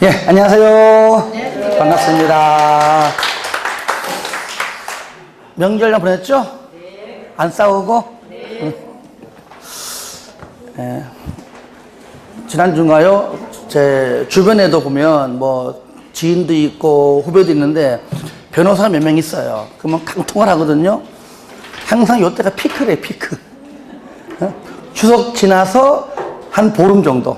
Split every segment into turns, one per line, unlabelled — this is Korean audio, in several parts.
예, 안녕하세요. 네. 반갑습니다. 명절 날 보냈죠? 네. 안 싸우고? 네. 예. 지난주인가요? 제 주변에도 보면 뭐 지인도 있고 후배도 있는데 변호사가 몇 명 있어요. 그러면 깡통을 하거든요. 항상 요때가 피크래, 피크. 추석 지나서 한 보름 정도.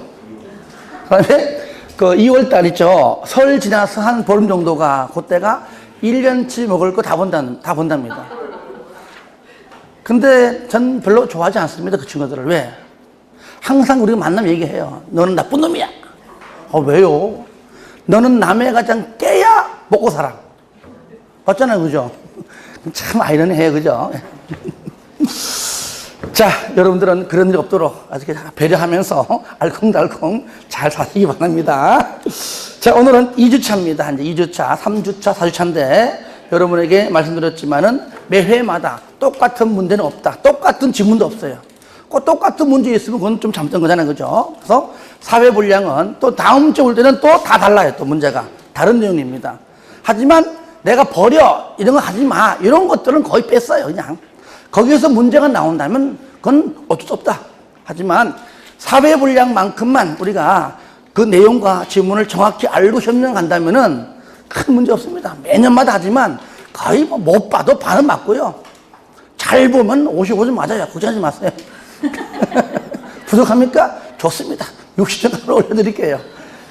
그다음에 그 2월달 있죠. 설 지나서 한 보름 정도가 그때가 1년치 먹을 거 다 본답니다. 근데 전 별로 좋아하지 않습니다. 그 친구들을. 왜? 항상 우리가 만나면 얘기해요. 너는 나쁜 놈이야. 왜요? 너는 남의 가장 깨야 먹고 살아. 맞잖아요. 그죠? 참 아이러니해요. 그죠? 자, 여러분들은 그런 일 없도록 아주 배려하면서 알콩달콩 잘 사시기 바랍니다. 자, 오늘은 2주차입니다. 이제 2주차, 3주차, 4주차인데 여러분에게 말씀드렸지만은 매회마다 똑같은 문제는 없다. 똑같은 지문도 없어요. 꼭 똑같은 문제 있으면 그건 좀 잘못된 거잖아요. 그죠? 그래서 사회 분량은 또 다음 주에 올 때는 또 다 달라요. 또 문제가. 다른 내용입니다. 하지만 내가 버려. 이런 거 하지 마. 이런 것들은 거의 뺐어요. 그냥. 거기에서 문제가 나온다면 그건 어쩔 수 없다. 하지만 사회 분량만큼만 우리가 그 내용과 지문을 정확히 알고 시험을 간다면은 큰 문제 없습니다. 매년마다 하지만 거의 뭐 못 봐도 반은 맞고요. 잘 보면 55점 맞아요. 걱정하지 마세요. 부족합니까? 좋습니다. 60점으로 올려드릴게요.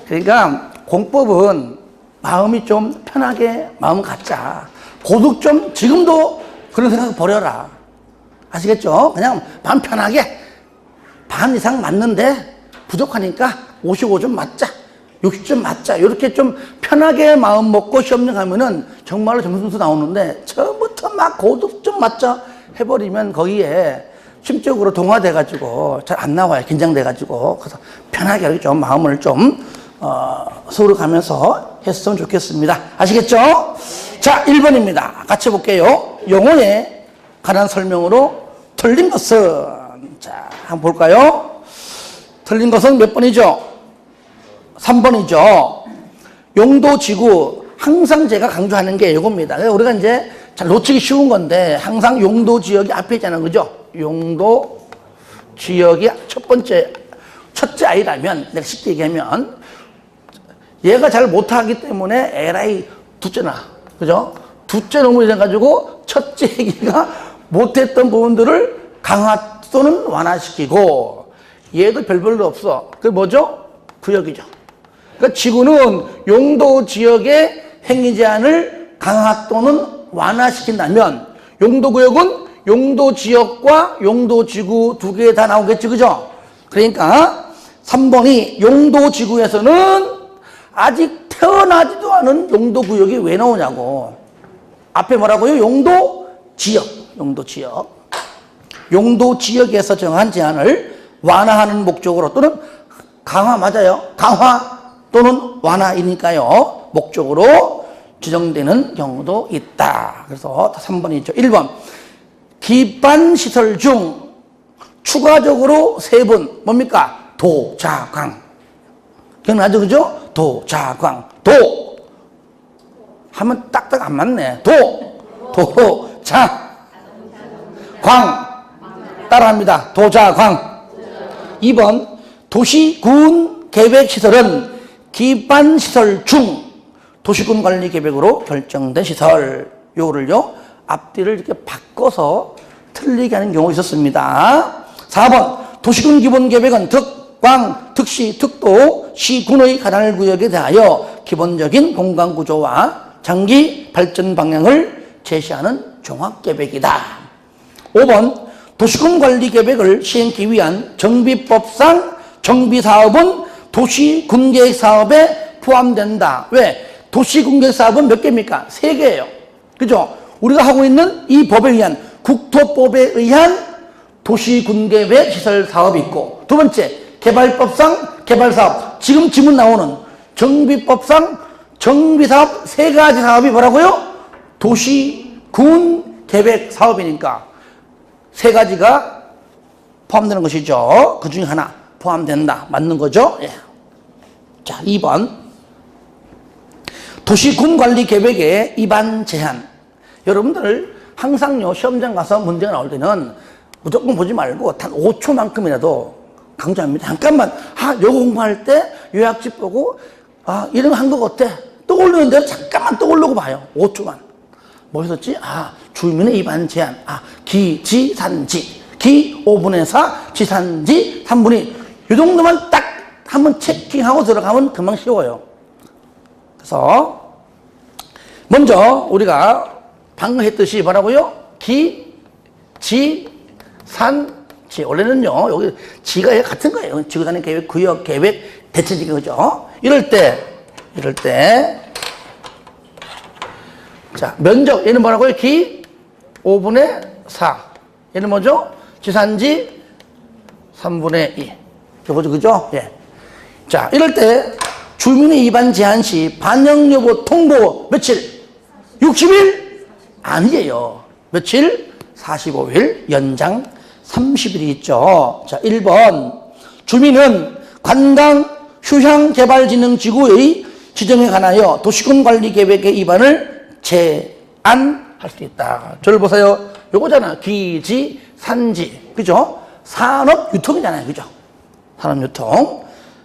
그러니까 공법은 마음이 좀 편하게 마음 갖자. 고득 좀 지금도 그런 생각 버려라. 아시겠죠? 그냥 마음 편하게 반 이상 맞는데 부족하니까 55점 맞자. 60점 맞자. 이렇게 좀 편하게 마음 먹고 시험장 가면은 정말로 점수 나오는데 처음부터 막 고득점 맞자 해버리면 거기에 심적으로 동화돼가지고 잘 안 나와요. 긴장돼가지고. 그래서 편하게 이렇게 좀 마음을 좀 서로 가면서 했으면 좋겠습니다. 아시겠죠? 자, 1번입니다. 같이 볼게요. 용어에 관한 설명으로 틀린 것은, 자, 한번 볼까요? 틀린 것은 몇 번이죠? 3번이죠. 용도지구, 항상 제가 강조하는 게 이겁니다. 우리가 이제 잘 놓치기 쉬운 건데, 항상 용도지역이 앞에 있잖아요. 그죠? 용도지역이 첫째 아이라면, 내가 쉽게 얘기하면, 얘가 잘 못하기 때문에 에라이 둘째나, 그죠? 둘째 놈을 이래가지고 첫째 얘기가 못했던 부분들을 강화 또는 완화시키고 얘도 별별로 없어. 그게 뭐죠? 구역이죠. 그러니까 지구는 용도 지역의 행위 제한을 강화 또는 완화시킨다면 용도 구역은 용도 지역과 용도 지구 두 개 다 나오겠지, 그죠? 그러니까 3번이 용도 지구에서는 아직 태어나지도 않은 용도 구역이 왜 나오냐고. 앞에 뭐라고요? 용도 지역. 용도 지역. 용도 지역에서 정한 제한을 완화하는 목적으로 또는 강화, 맞아요. 강화 또는 완화이니까요. 목적으로 지정되는 경우도 있다. 그래서 3번이죠. 1번. 기반시설 중 추가적으로 3번. 뭡니까? 도, 자, 광. 기억나죠? 그죠? 도, 자, 광. 도. 하면 딱딱 안 맞네. 도, 자, 광. 따라합니다. 도, 자, 광. 2번. 도시군 계획시설은 기반시설 중 도시군 관리 계획으로 결정된 시설. 요거를요, 앞뒤를 이렇게 바꿔서 틀리게 하는 경우가 있었습니다. 4번. 도시군 기본 계획은 특광, 특시, 특도, 시군의 관할 구역에 대하여 기본적인 공간 구조와 장기 발전 방향을 제시하는 종합계획이다. 5번. 도시군 관리 계획을 시행하기 위한 정비법상 정비사업은 도시군계획 사업에 포함된다. 왜? 도시군계획 사업은 몇 개입니까? 3개예요. 그죠? 우리가 하고 있는 이 법에 의한 국토법에 의한 도시군계획 시설 사업이 있고, 두 번째 개발법상 개발사업, 지금 지문 나오는 정비법상 정비사업 3가지 사업이 뭐라고요? 도시군계획 사업이니까 3가지가 포함되는 것이죠. 그 중에 하나 포함된다. 맞는 거죠? 예. 자, 2번. 도시군관리계획의 입안 제한. 여러분들 항상요 시험장 가서 문제가 나올 때는 무조건 보지 말고 단 5초만큼이라도 강조합니다. 잠깐만 요거 공부할 때 요약집 보고 이런 거 한 거 어때? 떠오르는 대로 잠깐만 떠오르고 봐요. 5초만. 뭐 했었지? 주민의 입안 제한. 기, 지, 산지. 기 5분의 4, 지, 산지 3분의 2. 이 정도만 딱 한번 체킹하고 들어가면 금방 쉬워요. 그래서 먼저 우리가 방금 했듯이 뭐라고요? 기, 지, 산, 지. 원래는요 여기 지가 같은 거예요. 지구단위 계획, 구역 계획, 대체지 그죠? 이럴 때 자, 면적 얘는 뭐라고요? 기 5분의 4. 얘는 뭐죠? 지산지 3분의 2. 이거죠, 그죠? 예. 자, 이럴 때 주민의 입안 제한 시 반영 여부 통보 며칠? 60일? 아니에요. 며칠? 45일, 연장 30일이 있죠. 자, 1번. 주민은 관광 휴양개발진흥지구의 지정에 관하여 도시군관리계획의 입안을 제안할 수 있다. 저를 보세요. 요거잖아. 기지, 산지. 그죠? 산업유통이잖아요. 그죠? 산업유통.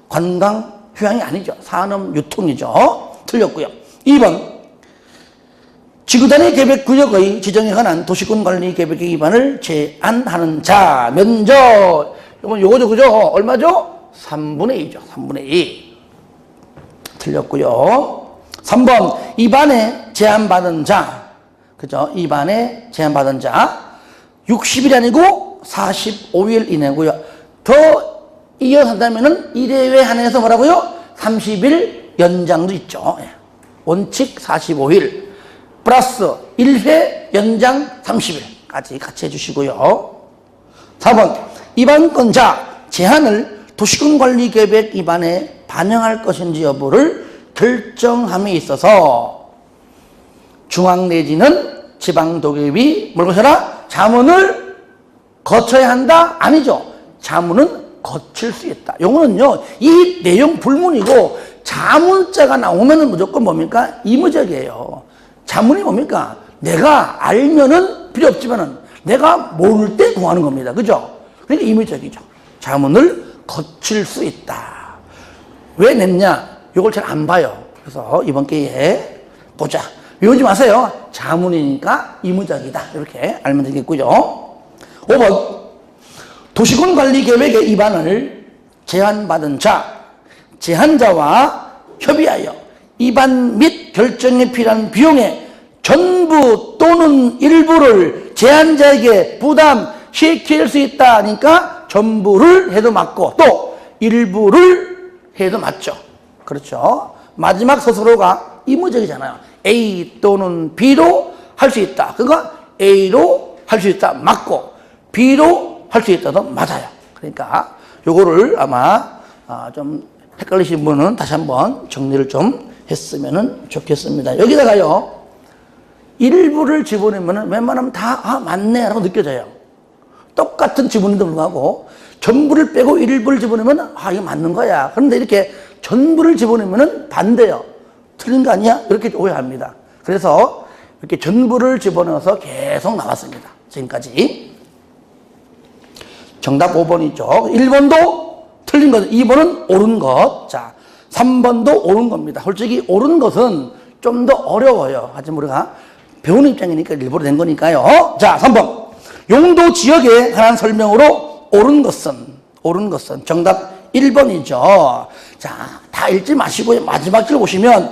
관광 휴양이 아니죠. 산업유통이죠. 틀렸고요. 2번. 지구단위 계획구역의 지정에 관한 도시군관리계획의 입안을 제안하는 자. 면적. 요거죠. 그죠? 얼마죠? 3분의 2죠. 3분의 2. 틀렸고요. 3번. 입안에 제안받은 자. 그죠? 입안에 제안받은 자. 60일이 아니고 45일 이내고요. 더 이어서 한다면은 1회에 한해서 뭐라고요? 30일 연장도 있죠. 원칙 45일. 플러스 1회 연장 30일까지 같이 해주시고요. 4번. 입안권자 제한을 도시군관리계획 입안에 반영할 것인지 여부를 결정함에 있어서 중앙 내지는 지방도급이 뭘 거쳐라? 자문을 거쳐야 한다? 아니죠. 자문은 거칠 수 있다. 요거는요, 이 내용 불문이고 자문자가 나오면은 무조건 뭡니까? 의무적이에요. 자문이 뭡니까? 내가 알면은 필요 없지만은 내가 모를 때 구하는 겁니다. 그죠? 그러니까 의무적이죠. 자문을 거칠 수 있다. 왜 냈냐? 이걸 잘 안 봐요. 그래서 이번 기회에 보자. 외우지 마세요. 자문이니까 의무적이다. 이렇게 알면 되겠고요. 5번. 도시군관리계획의 입안을 제안받은 자, 제안자와 협의하여 입안 및 결정에 필요한 비용의 전부 또는 일부를 제안자에게 부담시킬 수 있다니까 전부를 해도 맞고 또 일부를 해도 맞죠. 그렇죠. 마지막 서술어가 의무적이잖아요. A 또는 B로 할 수 있다. 그러니까 A로 할 수 있다. 맞고 B로 할 수 있다도 맞아요. 그러니까 요거를 아마 좀 헷갈리신 분은 다시 한번 정리를 좀 했으면 좋겠습니다. 여기다가요. 일부를 집어넣으면 웬만하면 다 맞네 라고 느껴져요. 똑같은 지문인데도 불구하고 전부를 빼고 일부를 집어넣으면 이거 맞는 거야. 그런데 이렇게 전부를 집어넣으면 반대요. 틀린 거 아니야? 이렇게 오해합니다. 그래서 이렇게 전부를 집어넣어서 계속 나왔습니다. 지금까지. 정답 5번이죠. 1번도 틀린 것, 2번은 옳은 것. 자, 3번도 옳은 겁니다. 솔직히 옳은 것은 좀 더 어려워요. 하지만 우리가 배우는 입장이니까 일부러 된 거니까요. 자, 3번. 용도 지역에 관한 설명으로 옳은 것은 정답 1번이죠. 자, 다 읽지 마시고요. 마지막 줄 보시면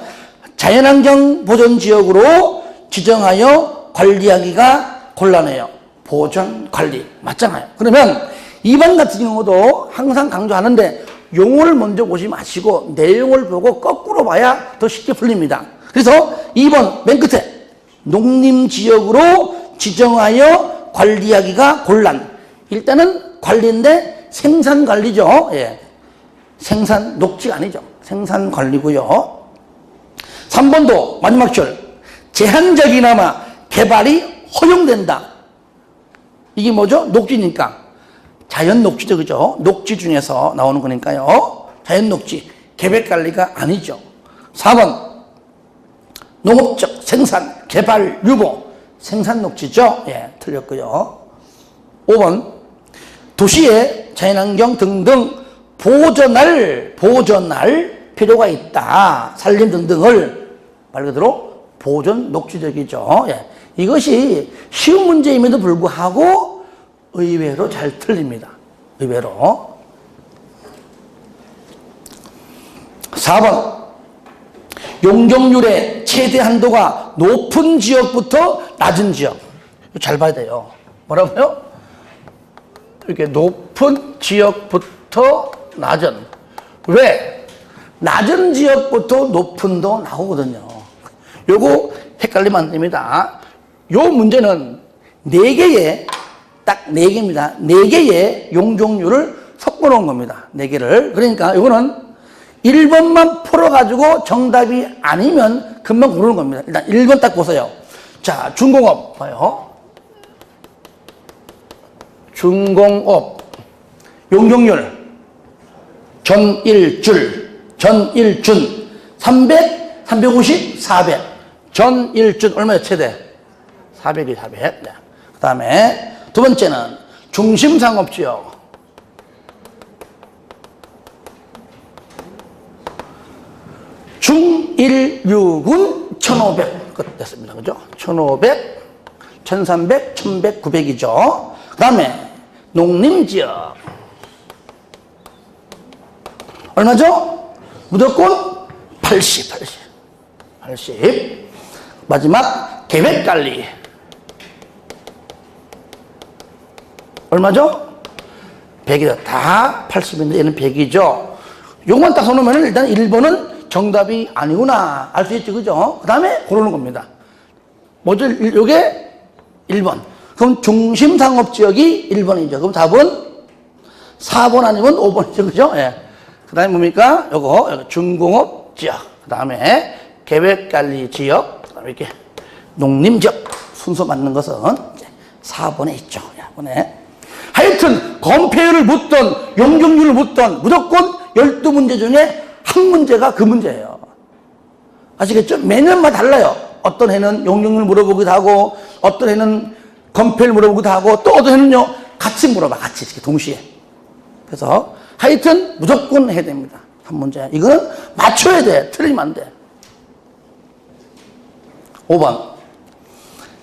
자연환경 보존지역으로 지정하여 관리하기가 곤란해요. 보존, 관리. 맞잖아요. 그러면 2번 같은 경우도 항상 강조하는데 용어를 먼저 보지 마시고 내용을 보고 거꾸로 봐야 더 쉽게 풀립니다. 그래서 2번 맨 끝에 농림지역으로 지정하여 관리하기가 곤란. 일단은 관리인데 생산관리죠. 예. 생산, 녹지가 아니죠. 생산관리고요. 3번도 마지막 줄. 제한적이나마 개발이 허용된다. 이게 뭐죠? 녹지니까. 자연 녹지죠. 그죠? 녹지 중에서 나오는 거니까요. 자연 녹지. 계획관리가 아니죠. 4번. 농업적 생산, 개발, 유보, 생산 녹지죠? 예, 틀렸고요. 5번, 도시의 자연환경 등등 보존할 필요가 있다. 산림 등등을 말 그대로 보존 녹지적이죠. 예, 이것이 쉬운 문제임에도 불구하고 의외로 잘 틀립니다. 의외로. 4번, 용적률의 최대 한도가 높은 지역부터 낮은 지역. 잘 봐야 돼요. 뭐라고요? 이렇게 높은 지역부터 낮은. 왜? 낮은 지역부터 높은도 나오거든요. 요거 헷갈리면 안 됩니다. 요 문제는 4개의, 딱 4개입니다. 4개의 용적률을 섞어 놓은 겁니다. 4개를. 그러니까 요거는 1번만 풀어가지고 정답이 아니면 금방 고르는 겁니다. 일단 1번 딱 보세요. 자, 중공업 봐요. 중공업 용적률 전일준 300, 350, 400 전일준 얼마예요? 최대 400이 400. 네. 그 다음에 두 번째는 중심상업지역 중일육은 1500 끝 됐습니다. 그죠? 1500, 1300, 1100, 900이죠. 그 다음에 농림지역 얼마죠? 무조건 80. 마지막 계획관리 얼마죠? 100이다. 다 80인데 얘는 100이죠. 요것만 딱 써놓으면 일단 1번은 정답이 아니구나 알 수 있죠. 그죠? 그 다음에 고르는 겁니다. 뭐죠? 요게 1번. 그럼 중심상업지역이 1번이죠. 그럼 답은 4번 아니면 5번이죠. 그죠? 예. 그 다음에 뭡니까? 요거 중공업지역. 그 다음에 계획관리지역. 그 다음에 이렇게 농림지역. 순서 맞는 것은 4번에 있죠. 4번에. 하여튼 건폐율을 묻던 용적률을 묻던 무조건 12문제 중에 한 문제가 그 문제예요. 아시겠죠? 매년마다 달라요. 어떤 해는 용적률 물어보기도 하고 어떤 해는 건폐율 물어보기도 하고 또 어떤 해는요 같이 물어봐. 같이 이렇게 동시에. 그래서 하여튼 무조건 해야 됩니다. 한 문제. 이거는 맞춰야 돼. 틀리면 안 돼. 5번.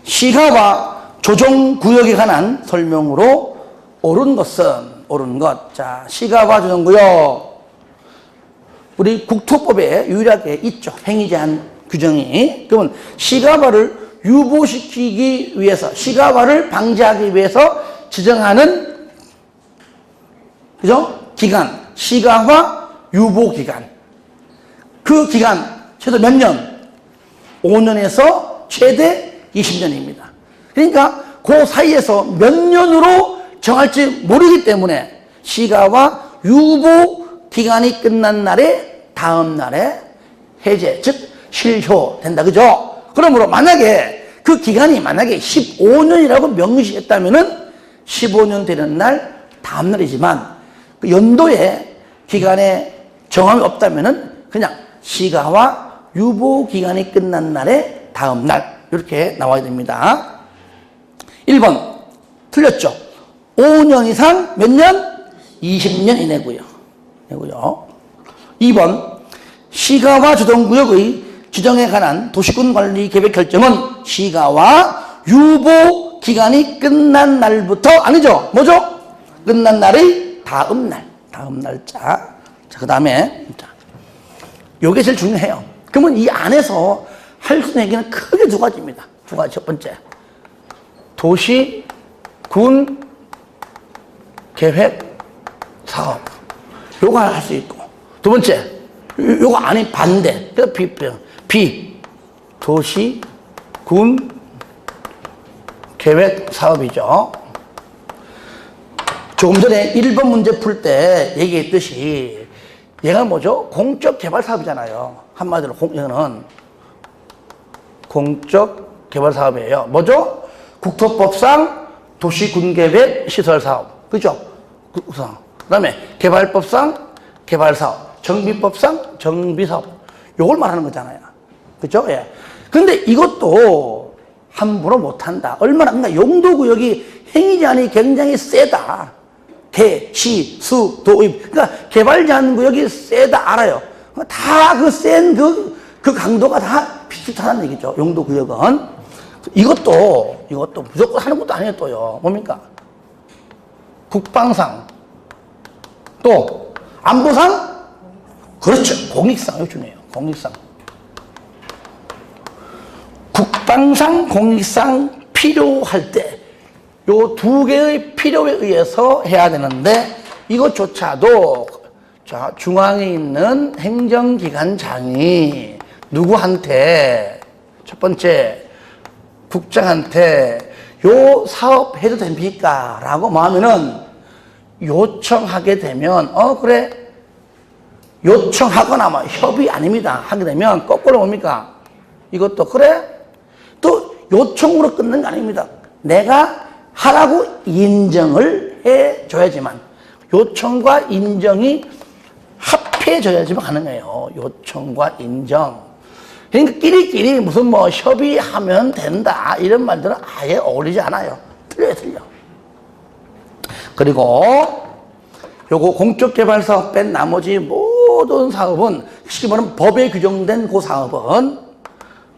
시가와 조정구역에 관한 설명으로 옳은 것. 자, 시가와 조정구역. 우리 국토법에 유일하게 있죠. 행위 제한 규정이. 그러면 시가화를 유보시키기 위해서, 시가화를 방지하기 위해서 지정하는, 그죠? 기간. 시가화 유보 기간. 그 기간, 최소 몇 년? 5년에서 최대 20년입니다. 그러니까 그 사이에서 몇 년으로 정할지 모르기 때문에 시가화 유보 기간이 끝난 날에 다음 날에 해제, 즉 실효된다. 그죠? 그러므로 만약에 그 기간이 만약에 15년이라고 명시했다면은 15년 되는 날 다음 날이지만 그 연도에 기간에 정함이 없다면은 그냥 시가화 유보 기간이 끝난 날에 다음 날 이렇게 나와야 됩니다. 1번 틀렸죠? 5년 이상 몇 년? 20년 이내고요. 2번 시가화 조정구역의 지정에 관한 도시군관리 계획 결정은 시가화 유보 기간이 끝난 날부터 아니죠. 뭐죠? 끝난 날의 다음 날짜. 자, 그 다음에 요게 제일 중요해요. 그러면 이 안에서 할 수 있는 얘기는 크게 두 가지입니다. 두 가지. 첫 번째 도시 군 계획 사업 요거 할 수 있고, 두 번째 요거 아닌 반대. B 도시 군 계획 사업이죠. 조금 전에 1번 문제 풀 때 얘기했듯이 얘가 뭐죠? 공적 개발 사업이잖아요. 한마디로 얘는 공적 개발 사업이에요. 뭐죠? 국토법상 도시군계획 시설사업. 그죠? 그 다음에 개발법상 개발사업, 정비법상 정비사업. 요걸 말하는 거잖아요. 그죠? 예. 근데 이것도 함부로 못한다. 얼마나, 그러니까 용도구역이 행위 제한이 굉장히 세다. 개, 시, 수, 도, 입. 그러니까 개발 제한 구역이 세다 알아요. 다 그 센 그 강도가 다 비슷하다는 얘기죠. 용도구역은. 이것도 무조건 하는 것도 아니에요, 또요. 뭡니까? 국방상. 또, 안보상? 그렇죠. 공익상. 이거 중요해요. 공익상. 국방상, 공익상 필요할 때, 요 두 개의 필요에 의해서 해야 되는데, 이것조차도, 자, 중앙에 있는 행정기관장이 누구한테, 첫 번째, 국장한테, 요 사업 해도 됩니까? 라고 하면은, 요청하게 되면, 그래. 요청하거나 뭐 협의 아닙니다. 하게 되면, 거꾸로 뭡니까? 이것도, 그래. 또 요청으로 끊는 거 아닙니다. 내가 하라고 인정을 해줘야지만, 요청과 인정이 합해져야지만 가능해요. 요청과 인정. 그러니까 끼리끼리 무슨 뭐 협의하면 된다 이런 말들은 아예 어울리지 않아요. 틀려요, 틀려. 그리고 요거 공적개발사업 뺀 나머지 모든 사업은 쉽게 말하면 법에 규정된 그 사업은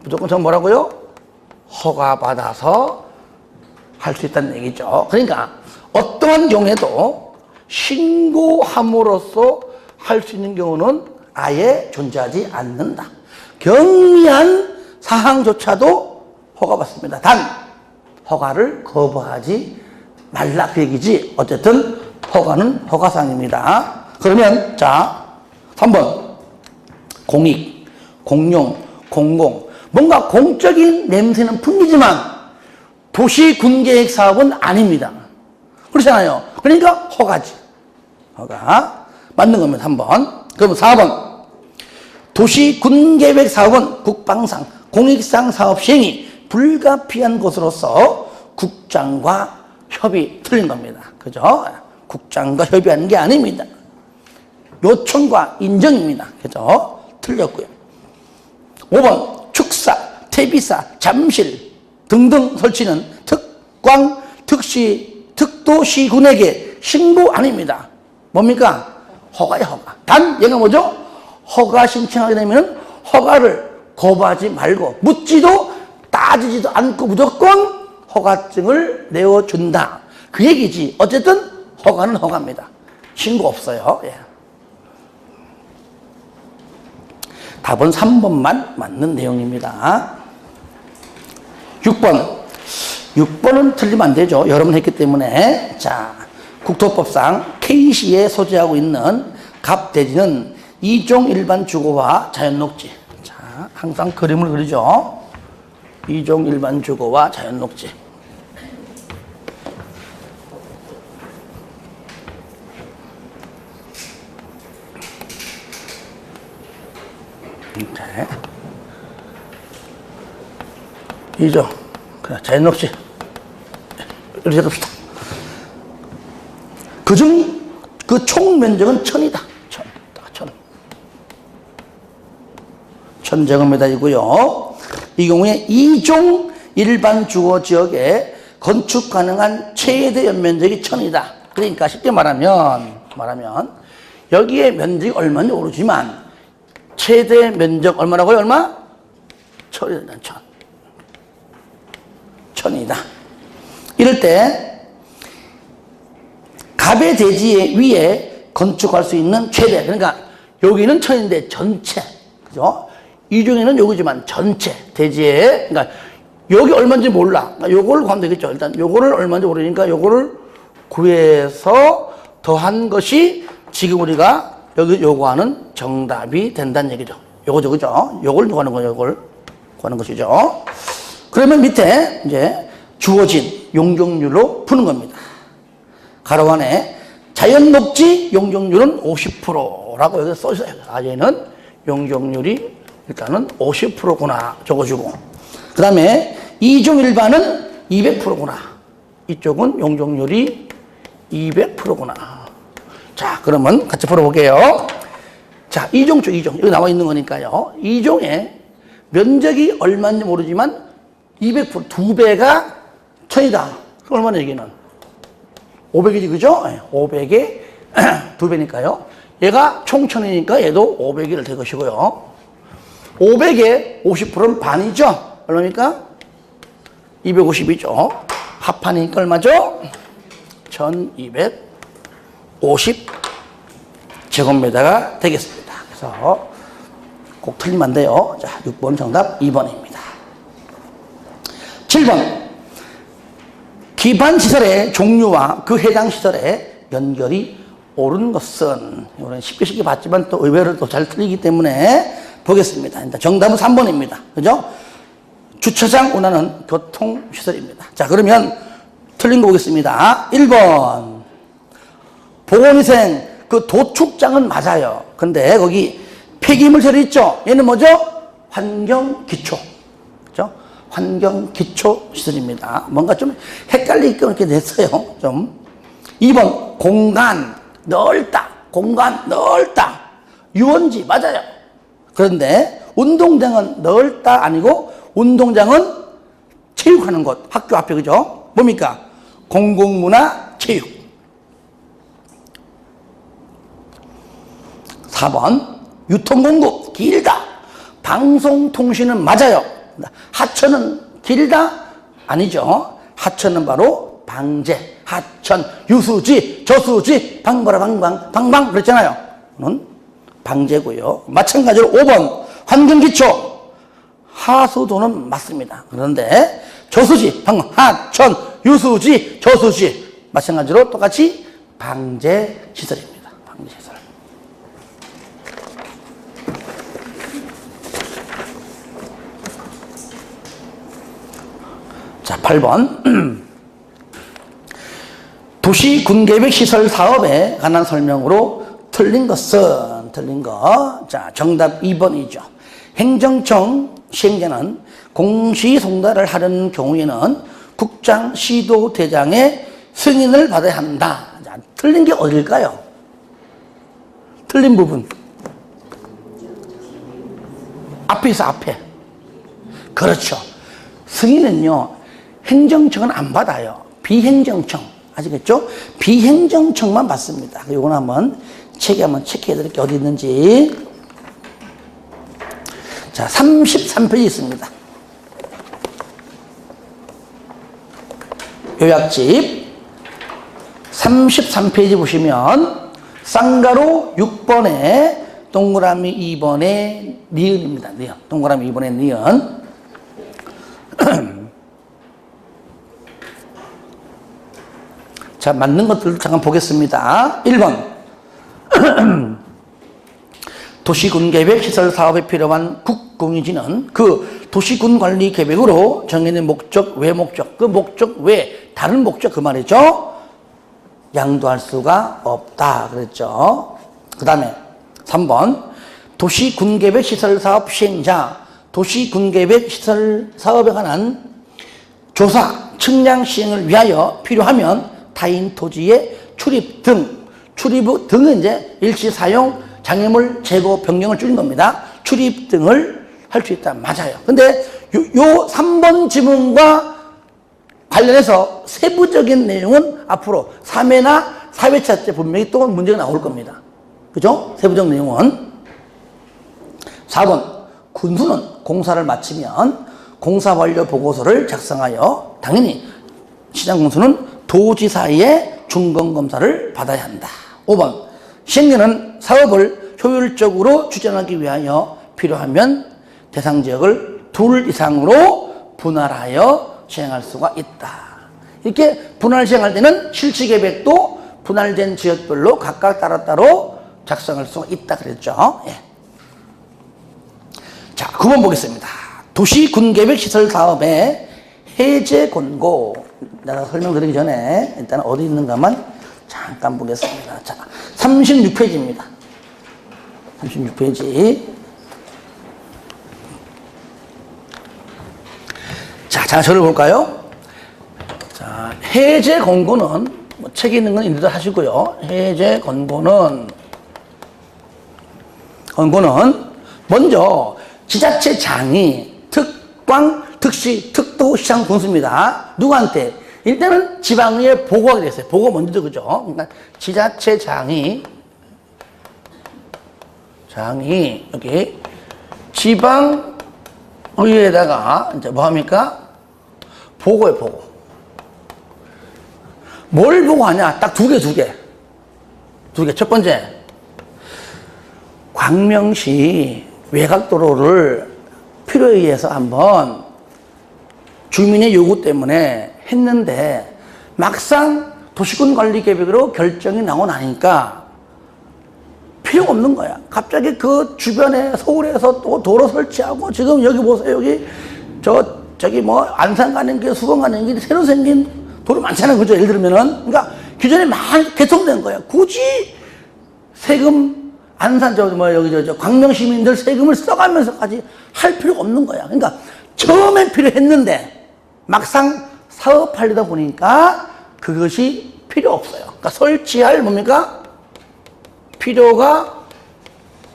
무조건 저 뭐라고요? 허가받아서 할 수 있다는 얘기죠. 그러니까 어떠한 경우에도 신고함으로써 할 수 있는 경우는 아예 존재하지 않는다. 경미한 사항조차도 허가받습니다. 단 허가를 거부하지 말라 그 얘기지. 어쨌든 허가는 허가사항입니다. 그러면 자 3번 공익, 공용, 공공 뭔가 공적인 냄새는 풍기지만 도시군계획 사업은 아닙니다. 그렇잖아요. 그러니까 허가지. 허가 맞는 겁니다. 3번. 그럼 4번 도시군계획 사업은 국방상, 공익상 사업 시행이 불가피한 것으로서 국장과 협의 틀린 겁니다. 그죠? 국장과 협의하는 게 아닙니다. 요청과 인정입니다. 그죠? 틀렸고요. 5번 축사, 퇴비사, 잠실 등등 설치는 특광, 특시, 특도시군에게 신고 아닙니다. 뭡니까? 허가야, 허가. 단 얘가 뭐죠? 허가 신청하게 되면 허가를 거부하지 말고 묻지도 따지지도 않고 무조건 허가증을 내어준다. 그 얘기지. 어쨌든 허가는 허가입니다. 신고 없어요. 예. 답은 3번만 맞는 내용입니다. 6번은 틀리면 안 되죠. 여러 번 했기 때문에. 자, 국토법상 K시에 소재하고 있는 갑대지는 2종 일반 주거와 자연녹지. 자, 항상 그림을 그리죠. 2종 일반 주거와 자연녹지. 이렇게. 2종. 그래, 자연녹지. 이렇게 합시다. 그중 그 총 면적은 1000이다. 1000제곱미터이고요. 이 경우에 2종 일반 주거 지역에 건축 가능한 최대 연면적이 1000이다. 그러니까 쉽게 말하면 여기에 면적이 얼마인지 모르지만 최대 면적 얼마라고요? 얼마? 1000이다. 이럴 때 갑의 대지 위에 건축할 수 있는 최대. 그러니까 여기는 1000인데 전체. 그죠? 이 중에는 여기지만 전체 대지에, 그러니까 여기 얼마인지 몰라. 그러니까 요걸 구하면 되겠죠. 일단 요거를 얼마인지 모르니까 요거를 구해서 더한 것이 지금 우리가 여기 요구하는 정답이 된다는 얘기죠. 요거죠, 그죠? 요걸 구하는 거죠. 요걸 구하는 것이죠. 그러면 밑에 이제 주어진 용적률로 푸는 겁니다. 가로 안에 자연녹지 용적률은 50%라고 여기 써있어요. 아, 얘는 용적률이 일단은 50%구나 적어주고, 그 다음에 2종 일반은 200%구나. 이쪽은 용적률이 200%구나. 자, 그러면 같이 풀어볼게요. 자, 2종 쪽 2종. 여기 나와 있는 거니까요. 2종에 면적이 얼마인지 모르지만 200%, 2배가 1000이다. 그 얼마나 얘기는? 500이지, 그죠? 500에 2배니까요. 얘가 총 1000이니까 얘도 500이 될 것이고요. 500에 50%는 반이죠? 얼마입니까? 250이죠. 합하니까 얼마죠? 1250 제곱미터가 되겠습니다. 그래서 꼭 틀리면 안 돼요. 자, 6번 정답 2번입니다. 7번. 기반시설의 종류와 그 해당 시설의 연결이 옳은 것은, 이거는 쉽게 봤지만 또 의외로 또 잘 틀리기 때문에 보겠습니다. 정답은 3번입니다. 그죠? 주차장 운하는 교통시설입니다. 자, 그러면 틀린 거 보겠습니다. 1번. 보건위생, 그 도축장은 맞아요. 근데 거기 폐기물 처리 있죠? 얘는 뭐죠? 환경기초. 그죠? 환경기초시설입니다. 뭔가 좀 헷갈리게끔 이렇게 됐어요. 좀. 2번. 공간, 넓다. 공간, 넓다. 유원지, 맞아요. 그런데 운동장은 넓다 아니고 운동장은 체육하는 곳, 학교 앞에, 그죠? 뭡니까? 공공문화 체육. 4번. 유통공급, 길다. 방송통신은 맞아요. 하천은 길다? 아니죠. 하천은 바로 방제, 하천, 유수지, 저수지, 방방방방, 방방 그랬잖아요. 방제고요. 마찬가지로 5번. 환경기초. 하수도는 맞습니다. 그런데 저수지, 방방, 하천, 유수지, 저수지 마찬가지로 똑같이 방제시설입니다. 방제시설. 자, 8번. 도시군계획시설 사업에 관한 설명으로 틀린 것은, 틀린 거. 자, 정답 2번이죠. 행정청 시행자는 공시송달을 하려는 경우에는 국장, 시도, 대장의 승인을 받아야 한다. 자, 틀린 게 어딜까요? 틀린 부분. 앞에 있어, 앞에. 그렇죠. 승인은요, 행정청은 안 받아요. 비행정청. 아시겠죠? 비행정청만 받습니다. 이건 한번 책에 한번 체크해 드릴게요. 어디 있는지. 자, 33페이지 있습니다. 요약집 33페이지 보시면 쌍가로 6번에 동그라미 2번에 니은입니다. 니은. 동그라미 2번에 니은. 자, 맞는 것들도 잠깐 보겠습니다. 1번. 도시군계획 시설사업에 필요한 국공유지는 그 도시군관리 계획으로 정해진 목적 외 목적, 그 목적 외 다른 목적 그 말이죠. 양도할 수가 없다 그랬죠. 그 다음에 3번. 도시군계획 시설사업 시행자 도시군계획 시설사업에 관한 조사, 측량 시행을 위하여 필요하면 타인 토지의 출입 등, 출입 등은 이제 일시 사용, 장애물 제거, 변경을 줄인 겁니다. 출입 등을 할 수 있다. 맞아요. 근데 요 3번 지문과 관련해서 세부적인 내용은 앞으로 3회나 4회차 때 분명히 또 문제가 나올 겁니다. 그죠? 세부적 내용은. 4번. 군수는 공사를 마치면 공사 완료 보고서를 작성하여 당연히 시장군수는 도지사의 중간검사를 받아야 한다. 5번. 시행자는 사업을 효율적으로 추진하기 위하여 필요하면 대상 지역을 2 이상으로 분할하여 시행할 수가 있다. 이렇게 분할 시행할 때는 실시계획도 분할된 지역별로 각각 따로따로 작성할 수가 있다 그랬죠. 예. 자, 9번 보겠습니다. 도시군계획 시설 사업의 해제 권고. 내가 설명드리기 전에 일단 어디 있는가만 잠깐 보겠습니다. 자, 36페이지입니다. 36페이지. 자, 자서를 볼까요? 자, 해제 권고는 뭐 책에 있는 건 인지도 하시고요. 해제 권고는 먼저 지자체장이 특광, 특시, 특도, 시장, 군수입니다. 누구한테? 일단은 지방의회 보고가 됐어요. 보고 먼저 그죠? 그러니까 지자체장이 여기 지방의회에다가 이제 뭐 합니까? 보고해, 보고. 뭘 보고하냐? 딱 두 개. 첫 번째, 광명시 외곽도로를 필요에 의해서 한번 주민의 요구 때문에 했는데 막상 도시군관리계획으로 결정이 나고 나니까 필요가 없는 거야. 갑자기 그 주변에 서울에서 또 도로 설치하고 지금 여기 보세요. 여기 저기 뭐 안산 가는 길, 수원 가는 길 새로 생긴 도로 많잖아요. 그죠? 예를 들면은 그러니까 기존에 많이 개통된 거야. 굳이 세금 안산 여기 광명 시민들 세금을 써가면서까지 할 필요가 없는 거야. 그러니까 처음엔 필요했는데 막상 사업하려다 보니까 그것이 필요 없어요. 그러니까 설치할 뭡니까? 필요가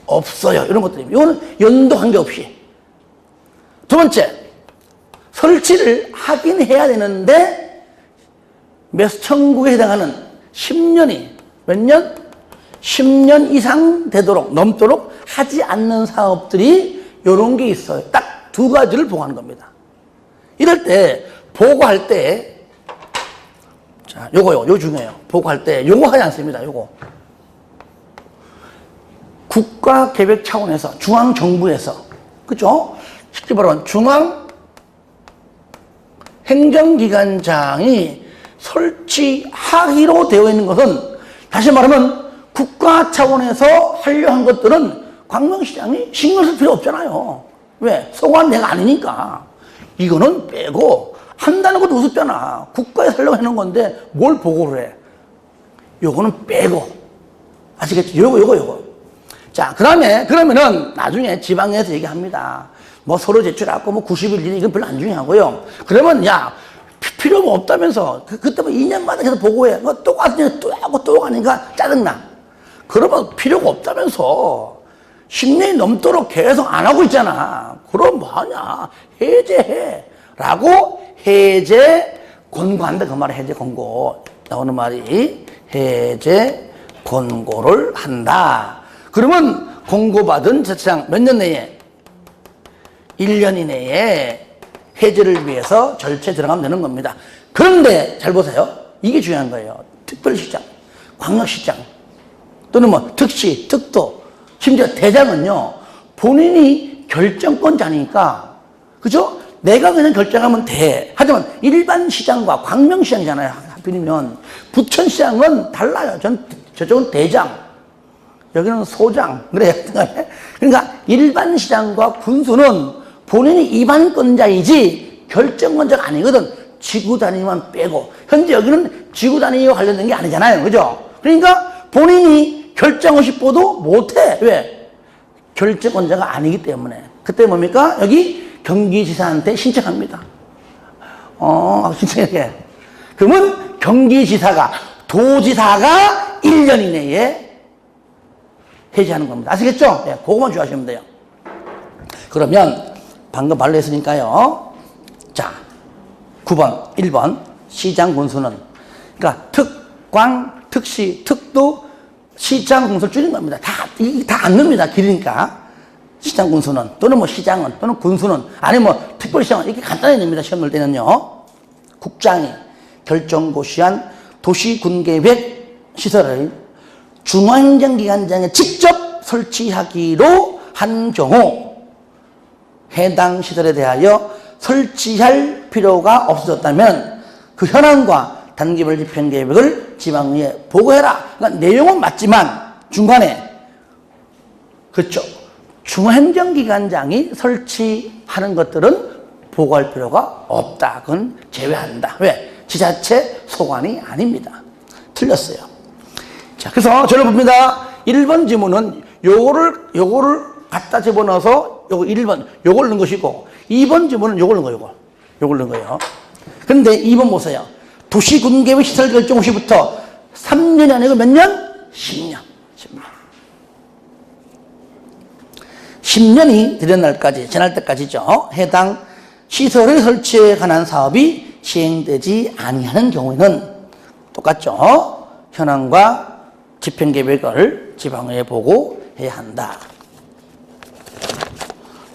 없어요. 이런 것들입니다. 이거는 연도 관계없이. 두 번째, 설치를 하긴 해야 되는데 청구에 해당하는 10년이 몇 년? 10년 이상 되도록 넘도록 하지 않는 사업들이 이런 게 있어요. 딱 두 가지를 보고하는 겁니다. 이럴 때 보고할 때 자, 요거 중요해요. 보고할 때 요거 하지 않습니다. 요거 국가계획 차원에서 중앙정부에서 그죠? 쉽게 말하면 중앙행정기관장이 설치하기로 되어 있는 것은 다시 말하면 국가 차원에서 하려 한 것들은 광명시장이 신경 쓸 필요 없잖아요. 왜? 소관 내가 아니니까. 이거는 빼고 한다는 것도 우습잖아. 국가에서 하려고 해놓은 건데 뭘 보고를 해. 요거는 빼고. 아시겠죠? 요거. 자, 그러면은 나중에 지방에서 얘기합니다. 뭐 서로 제출하고 뭐 90일 이내 이건 별로 안 중요하고요. 그러면 필요가 없다면서 그때 뭐 2년마다 계속 보고해. 뭐 똑같으니까 또 하고 또 하니까 짜증나. 그러면 필요가 없다면서 10년이 넘도록 계속 안 하고 있잖아. 그럼 뭐하냐? 해제해. 라고 해제 권고한다. 그 말이 해제 권고. 나오는 말이 해제 권고를 한다. 그러면 공고받은 지자체장 몇 년 내에? 1년 이내에 해제를 위해서 절차에 들어가면 되는 겁니다. 그런데 잘 보세요. 이게 중요한 거예요. 특별시장, 광역시장 또는 뭐 특시, 특도 심지어 대장은요. 본인이 결정권자니까 그죠? 내가 그냥 결정하면 돼. 하지만 일반 시장과 광명시장이잖아요. 하필이면 부천시장은 달라요. 저쪽은 대장 여기는 소장. 그래. 그러니까 일반 시장과 군수는 본인이 입안권자이지 결정권자가 아니거든. 지구 단위만 빼고. 현재 여기는 지구 단위와 관련된 게 아니잖아요. 그죠? 그러니까 본인이 결정하고 싶어도 못해. 왜? 결정권자가 아니기 때문에. 그때 뭡니까? 여기 경기지사한테 신청합니다. 신청해. 그러면 경기지사가, 도지사가 1년 이내에 해제하는 겁니다. 아시겠죠? 네, 그거만 주의하시면 돼요. 그러면 방금 말로 했으니까요. 자, 9번, 1번 시장 군수는 그러니까 특광, 특시, 특도, 시장 군수를 줄인 겁니다. 다 안 넣습니다. 길으니까. 시장 군수는 또는 뭐 시장은 또는 군수는 아니 뭐 특별시장은 이렇게 간단히 냅니다. 시험 낼 때는요. 국장이 결정고시한 도시군계획 시설을 중앙행정기관장에 직접 설치하기로 한 경우 해당 시설에 대하여 설치할 필요가 없어졌다면 그 현황과 단기별 집행 계획을 지방의회에 보고해라. 그러니까 내용은 맞지만 중간에 그렇죠. 중앙행정기관장이 설치하는 것들은 보고할 필요가 없다. 그건 제외한다. 왜? 지자체 소관이 아닙니다. 틀렸어요. 자, 그래서 저를 봅니다. 1번 지문은 요거를 갖다 집어넣어서 요거 1번 요걸 넣은 것이고 2번 지문은 요걸 넣은 거예요. 요걸 넣은 거예요. 근데 2번 보세요. 도시군계획 시설 결정 시부터 3년이 아니고 몇 년? 10년. 10년이 되는 날까지, 지날 때까지죠. 해당 시설의 설치에 관한 사업이 시행되지 아니하는 경우에는 똑같죠. 현황과 집행계획을 지방의회에 보고해야 한다.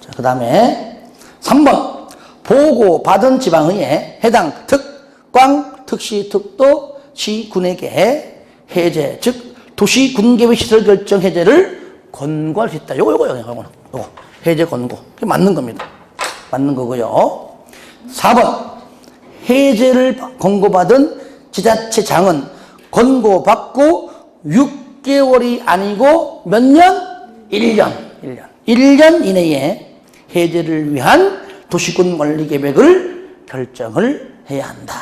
자, 그 다음에 3번 보고받은 지방의회에 해당 특광, 특시, 특도, 시군에게 해제, 즉 도시군계획시설 결정 해제를 권고할 수 있다. 요거 해제 권고. 이게 맞는 겁니다. 맞는 거고요. 4번 해제를 권고받은 지자체장은 권고받고 6개월이 아니고 몇 년? 1년. 1년 이내에 해제를 위한 도시군 관리 계획을 결정을 해야 한다.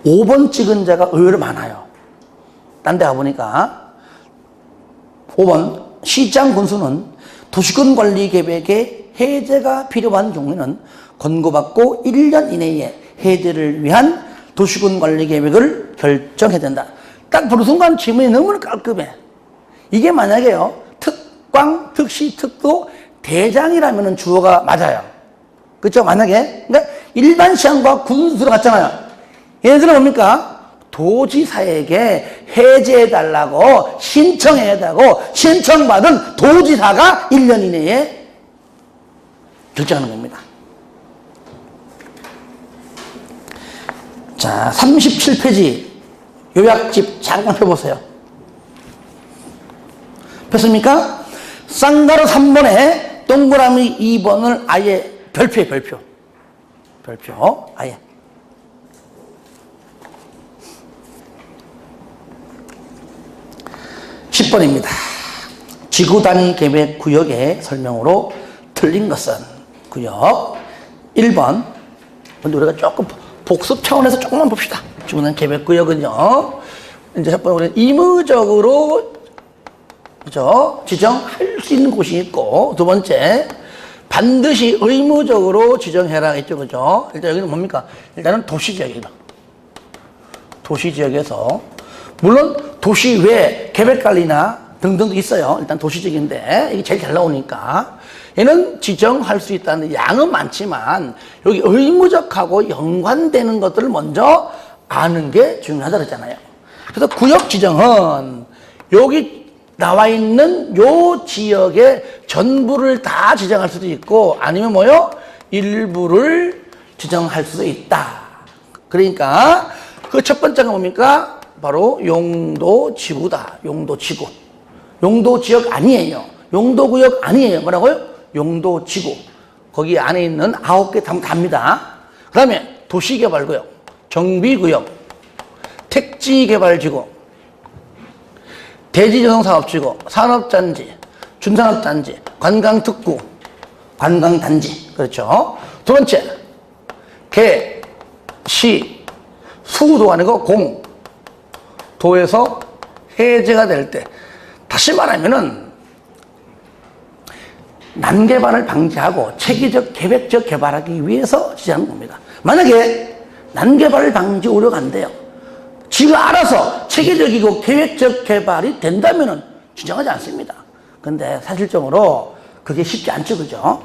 5번 찍은 자가 의외로 많아요. 딴 데 가보니까 5번 시장 군수는 도시군 관리 계획에 해제가 필요한 경우에는 권고받고 1년 이내에 해제를 위한 도시군 관리 계획을 결정해야 된다. 딱 보는 순간 질문이 너무나 깔끔해. 이게 만약에요, 특광, 특시, 특도, 대장이라면 주어가 맞아요. 그렇죠? 만약에. 그러니까 일반 시장과 군수로 갔잖아요. 얘네들은 뭡니까? 도지사에게 해제해달라고 신청해달라고 신청받은 도지사가 1년 이내에 결정하는 겁니다. 자, 37페이지 요약집 잠깐 펴보세요. 폈습니까? 쌍가루 3번에 동그라미 2번을 아예 별표에 별표 아예. (10번입니다) 지구단위 계획 구역의 설명으로 틀린 것은 구역 1번. 근데 우리가 조금 복습 차원에서 조금만 봅시다. 지구단위 계획 구역은요, 이제 첫 번째 우리는 의무적으로 그죠? 지정할 수 있는 곳이 있고, 두 번째 반드시 의무적으로 지정해라 했죠. 그죠? 일단 여기는 뭡니까? 일단은 도시지역이다. 도시지역에서 물론 도시 외 계획관리나 등등도 있어요. 일단 도시지역인데 이게 제일 잘 나오니까 얘는 지정할 수 있다는 양은 많지만 여기 의무적하고 연관되는 것들을 먼저 아는 게 중요하다 그랬잖아요. 그래서 구역 지정은 여기 나와 있는 요 지역의 전부를 다 지정할 수도 있고 아니면 뭐요? 일부를 지정할 수도 있다. 그러니까 그 첫 번째가 뭡니까? 바로 용도지구다. 용도지구. 용도지역 아니에요. 용도구역 아니에요. 뭐라고요? 용도지구. 거기 안에 있는 9개 답니다. 그 다음에 도시개발구역, 정비구역, 택지개발지구, 대지조성사업지구, 산업단지, 준산업단지, 관광특구, 관광단지. 그렇죠. 두 번째, 개, 시, 수도 아니고 공, 도에서 해제가 될 때, 다시 말하면은 난개발을 방지하고 체계적 계획적 개발하기 위해서 지정하는 겁니다. 만약에 난개발을 방지 우려가 안 돼요. 지가 알아서 체계적이고 계획적 개발이 된다면은 지정하지 않습니다. 근데 사실적으로 그게 쉽지 않죠. 그죠?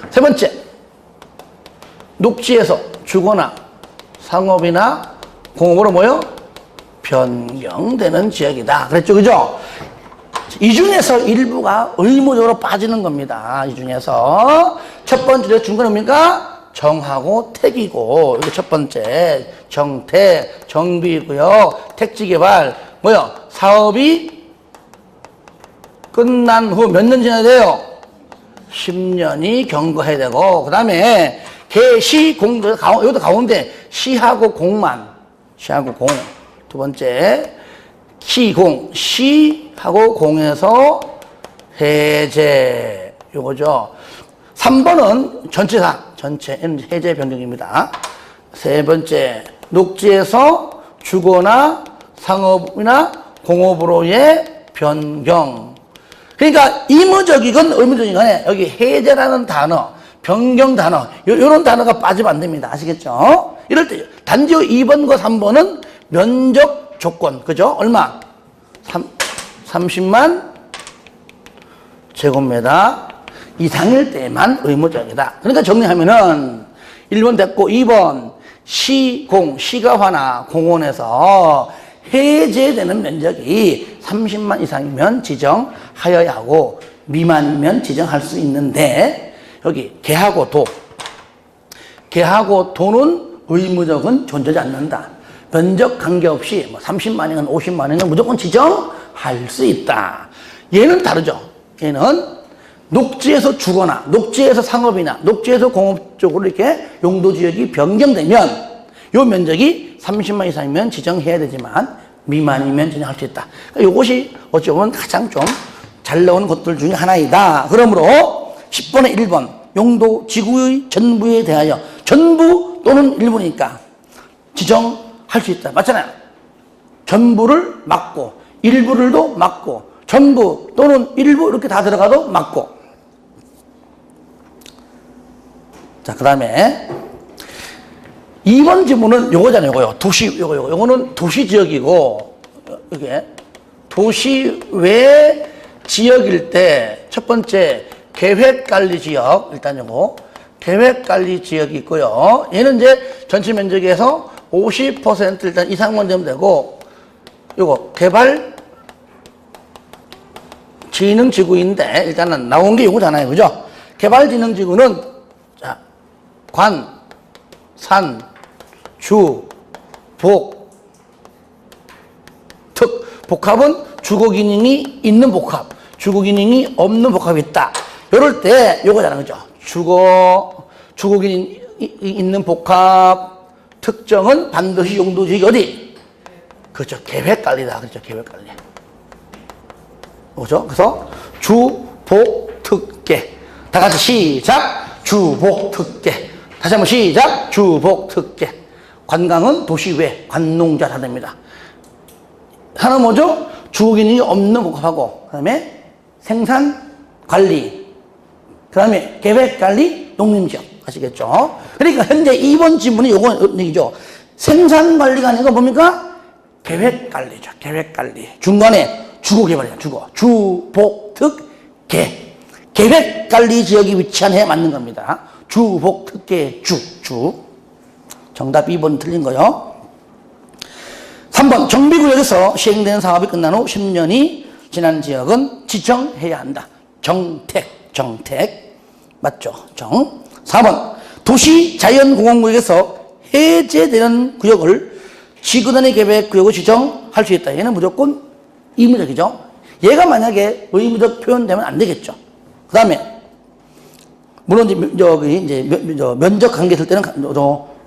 세 번째, 녹지에서 주거나 상업이나 공업으로 뭐요? 변경되는 지역이다. 그랬죠. 그죠? 이 중에서 일부가 의무적으로 빠지는 겁니다. 이 중에서 첫 번째 중간은 뭡니까? 정하고 택이고, 이게 첫 번째 정택, 정비구역, 택지개발, 뭐요? 사업이 끝난 후 몇 년 지나야 돼요? 10년이 경과해야 되고, 그 다음에 개시 공, 여기도 가운데 시하고 공만, 시하고 공. 두 번째 시공, 시하고 공에서 해제, 요거죠. 3번은 전체사, 전체 해제 변경입니다. 세 번째, 녹지에서 주거나 상업이나 공업으로의 변경. 그러니까 의무적이건 의무적이건 간에 여기 해제라는 단어, 변경 단어, 요런 단어가 빠지면 안 됩니다. 아시겠죠? 이럴 때 단지 2번과 3번은 면적 조건, 그죠? 얼마? 30만 제곱미터 이상일 때만 의무적이다. 그러니까 정리하면은 1번 됐고 2번 시가 화나 공원에서 해제되는 면적이 30만 이상이면 지정하여야 하고 미만이면 지정할 수 있는데 여기 개하고 도는 의무적은 존재하지 않는다. 면적 관계없이 뭐 30만이건 50만이건 무조건 지정할 수 있다. 얘는 다르죠. 얘는 녹지에서 주거나 녹지에서 상업이나 녹지에서 공업 쪽으로 이렇게 용도지역이 변경되면 요 면적이 30만 이상이면 지정해야 되지만 미만이면 지정할 수 있다. 그러니까 이것이 어찌 보면 가장 좀 잘 나오는 것들 중에 하나이다. 그러므로 10번에 1번 용도 지구의 전부에 대하여 전부 또는 일부니까 지정할 수 있다. 맞잖아요. 전부를 맞고 일부를도 맞고 전부 또는 일부 이렇게 다 들어가도 맞고. 자, 그 다음에 2번 지문은 요거잖아요. 요거는 도시 지역이고, 이게 도시 외 지역일 때 첫 번째 계획관리 지역, 일단 요거 계획관리 지역이 있고요. 얘는 이제 전체 면적에서 50% 일단 이상만 되면 되고, 요거 개발 진흥지구인데 일단은 나온 게 요거잖아요. 그죠? 개발진흥지구는 자, 관, 산, 주, 복, 특. 복합은 주거기능이 있는 복합, 주거기능이 없는 복합이 있다. 이럴 때 요거잖아. 그죠? 주거기능이 있는 복합 특정은 반드시 용도지역이 어디? 그렇죠. 계획관리다. 그렇죠. 계획관리. 그죠? 그래서 주, 복, 특계. 다 같이 시작. 주, 복, 특계. 다시 한번 시작. 주, 복, 특계. 관광은 도시 외, 관농자 다 됩니다. 하나는 뭐죠? 주거기능이 없는 복합하고, 그 다음에 생산관리, 그 다음에 계획관리, 농림지역. 아시겠죠? 그러니까 현재 2번 지문이 요건 얘기죠. 생산관리가 아니고 뭡니까? 계획관리죠. 계획관리. 중간에 주거개발이야. 주, 복, 특, 계. 계획관리 지역이 위치한 해에 맞는 겁니다. 주, 복, 특, 계, 주. 정답 2번 틀린 거요. 3번 정비구역에서 시행되는 사업이 끝난 후 10년이 지난 지역은 지정해야 한다. 정택 맞죠? 4번 도시자연공원구역에서 해제되는 구역을 지구단위 계획구역으로 지정할 수 있다. 얘는 무조건 의무적이죠. 얘가 만약에 의무적 표현되면 안 되겠죠. 그 다음에 물론 이제 면적 관계 있을 때는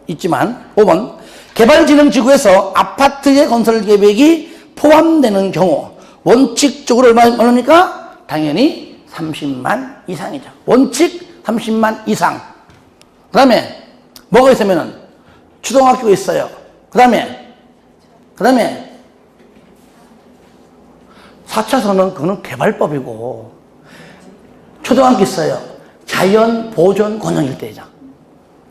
있지만 5번 개발진흥지구에서 아파트의 건설 계획이 포함되는 경우 원칙적으로 얼마입니까? 당연히 30만 이상이죠. 원칙 30만 이상. 그 다음에 뭐가 있으면은 초등학교가 있어요. 그 다음에 4차선은 그거는 개발법이고 초등학교 있어요. 자연보존권역일대죠.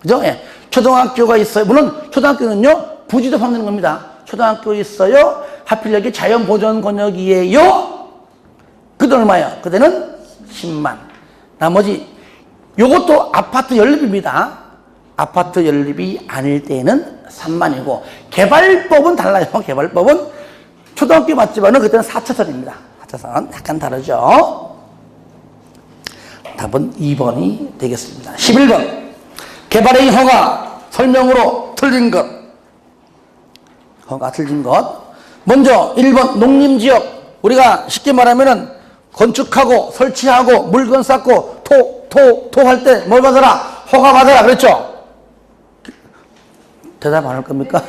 그죠? 예. 초등학교가 있어요. 물론 초등학교는요 부지도 포함되는 겁니다. 초등학교 있어요. 하필 여기 자연보존권역이에요. 그때 얼마예요? 그때는 10만. 나머지 요것도 아파트 연립입니다. 아파트 연립이 아닐 때는 3만이고 개발법은 달라요. 개발법은 초등학교 맞지만은 그때는 4차선입니다. 4차선 약간 다르죠. 답은 2번이 되겠습니다. 11번 개발의 허가 설명으로 틀린 것. 허가 틀린 것. 먼저 1번 농림지역. 우리가 쉽게 말하면은 건축하고 설치하고 물건 쌓고 토할 때 뭘 받아라? 허가 받아라 그랬죠? 대답 안 할 겁니까?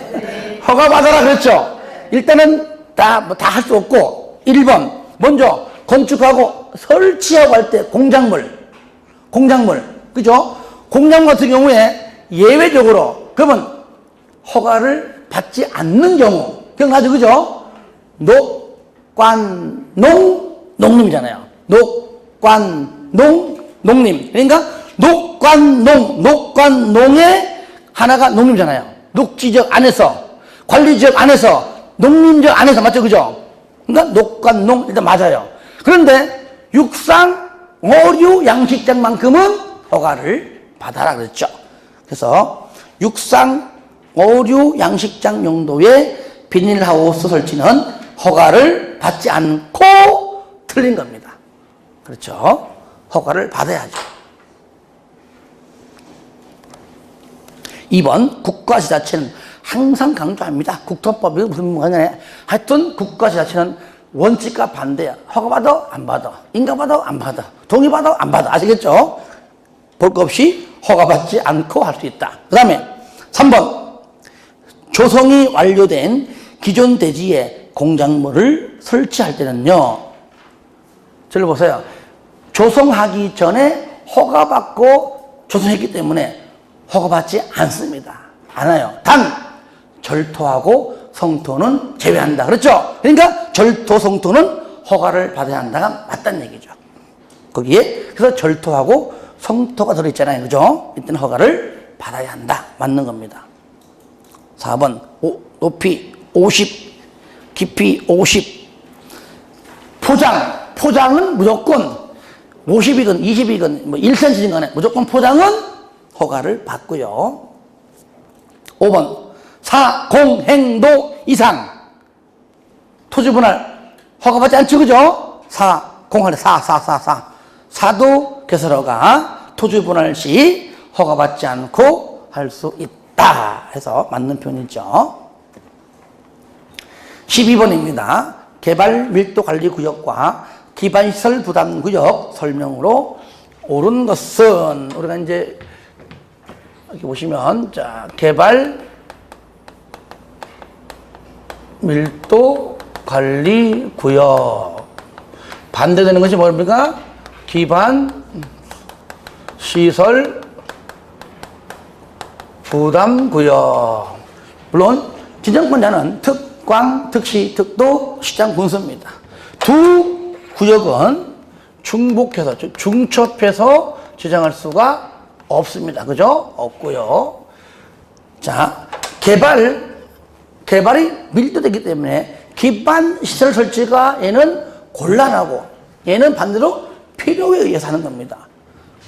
허가 받아라 그랬죠? 일단은 다 할 수 없고 1번 먼저 건축하고 설치하고 할 때 공작물 그죠? 공작물 같은 경우에 예외적으로 그러면 허가를 받지 않는 경우 기억나죠? 그죠? 농림이잖아요. 농림. 그러니까 녹관농의 하나가 농림이잖아요. 녹지적 안에서, 관리지역 안에서, 농림지역 안에서 맞죠? 그죠? 그러니까 녹관농 일단 맞아요. 그런데 육상 오류 양식장만큼은 허가를 받아라 그랬죠. 그래서 육상 오류 양식장 용도의 비닐하우스 설치는 허가를 받지 않고 틀린 겁니다. 그렇죠. 허가를 받아야죠. 2번 국가지자체는 항상 강조합니다. 국토법이 무슨 뭐냐. 하여튼 국가지자체는 원칙과 반대야. 허가받아 안 받아. 인가받아 안 받아. 동의받아 안 받아. 아시겠죠? 볼 것 없이 허가받지 않고 할 수 있다. 그 다음에 3번 조성이 완료된 기존 대지에 공작물을 설치할 때는요. 저를 보세요. 조성하기 전에 허가받고 조성했기 때문에 허가받지 않습니다. 않아요. 단 절토하고 성토는 제외한다. 그렇죠? 그러니까 절토, 성토는 허가를 받아야 한다가 맞다는 얘기죠. 거기에 그래서 절토하고 성토가 들어있잖아요. 그죠? 이때는 허가를 받아야 한다. 맞는 겁니다. 4번 높이 50, 깊이 50. 포장은 무조건 50이건 20이건 뭐 1cm인 간에 무조건 포장은 허가를 받고요. 5번 사공행도 이상 토지 분할 허가받지 않죠. 그죠? 사공할 사도 개설허가 토지 분할 시 허가받지 않고 할 수 있다 해서 맞는 표현이죠. 12번입니다. 개발 밀도 관리 구역과 기반시설 부담 구역 설명으로 옳은 것은 우리가 이제 여기 보시면 자 개발 밀도 관리 구역 반대되는 것이 뭡니까? 기반 시설 부담 구역. 물론 지정권자는 특광, 특시, 특도, 시장 군수입니다. 두 구역은 중복해서 중첩해서 지정할 수가 없습니다. 그죠? 없고요. 자, 개발이 밀도되기 때문에 기반 시설 설치가 얘는 곤란하고 얘는 반대로 필요에 의해서 하는 겁니다.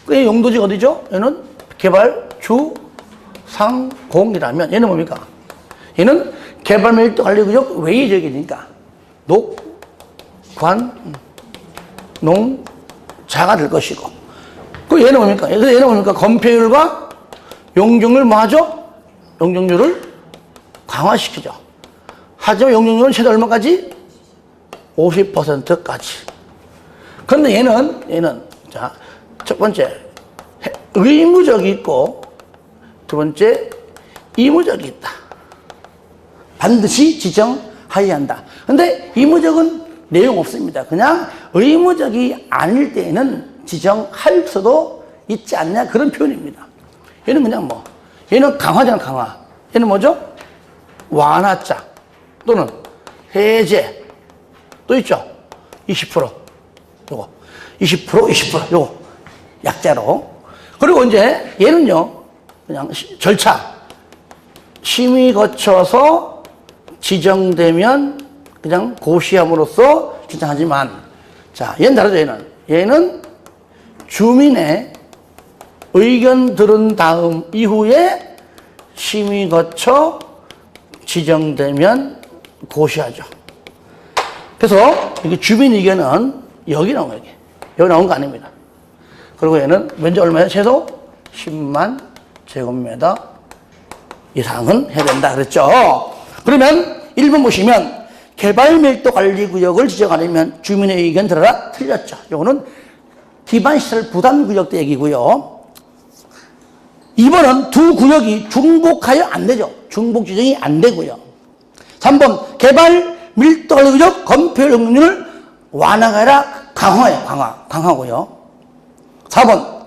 그 용도지 어디죠? 얘는 개발 주상공이라면 얘는 뭡니까? 얘는 개발 밀도 관리 구역 외의 지역이니까 녹, 관, 농, 자가 될 것이고 그 얘는 뭡니까? 얘는 뭡니까? 건폐율과 용적률 뭐 하죠? 용적률을 강화시키죠. 하지만 용적률은 최대 얼마까지? 50%까지. 그런데 얘는 자, 첫 번째 의무적이 있고 두 번째 의무적이 있다. 반드시 지정하여야 한다. 그런데 의무적은 내용 없습니다. 그냥 의무적이 아닐 때에는 지정할 수도 있지 않냐 그런 표현입니다. 얘는 그냥 뭐 얘는 강화잖아. 강화. 얘는 뭐죠? 완화자 또는 해제 또 있죠. 20% 요거 20% 요거 약자로. 그리고 이제 얘는요 그냥 절차 심의 거쳐서 지정되면 그냥 고시함으로써 지정하지만 자 얘는 다르죠. 얘는 주민의 의견 들은 다음 이후에 심의 거쳐 지정되면 고시하죠. 그래서 이게 주민 의견은 여기 나온 거예요. 여기 나온 거 아닙니다. 그리고 얘는 면적 얼마예요? 최소 10만 제곱미터 이상은 해야 된다 그랬죠. 그러면 1번 보시면 개발 밀도 관리 구역을 지정하려면 주민의 의견 들어라. 틀렸죠. 요거는 기반시설 부담 구역 때 얘기고요. 2번은 두 구역이 중복하여 안 되죠. 중복 지정이 안 되고요. 3번 개발 밀도 관리 구역 건폐율 용적률을 완화가 아니라 강화해요. 강화고요. 4번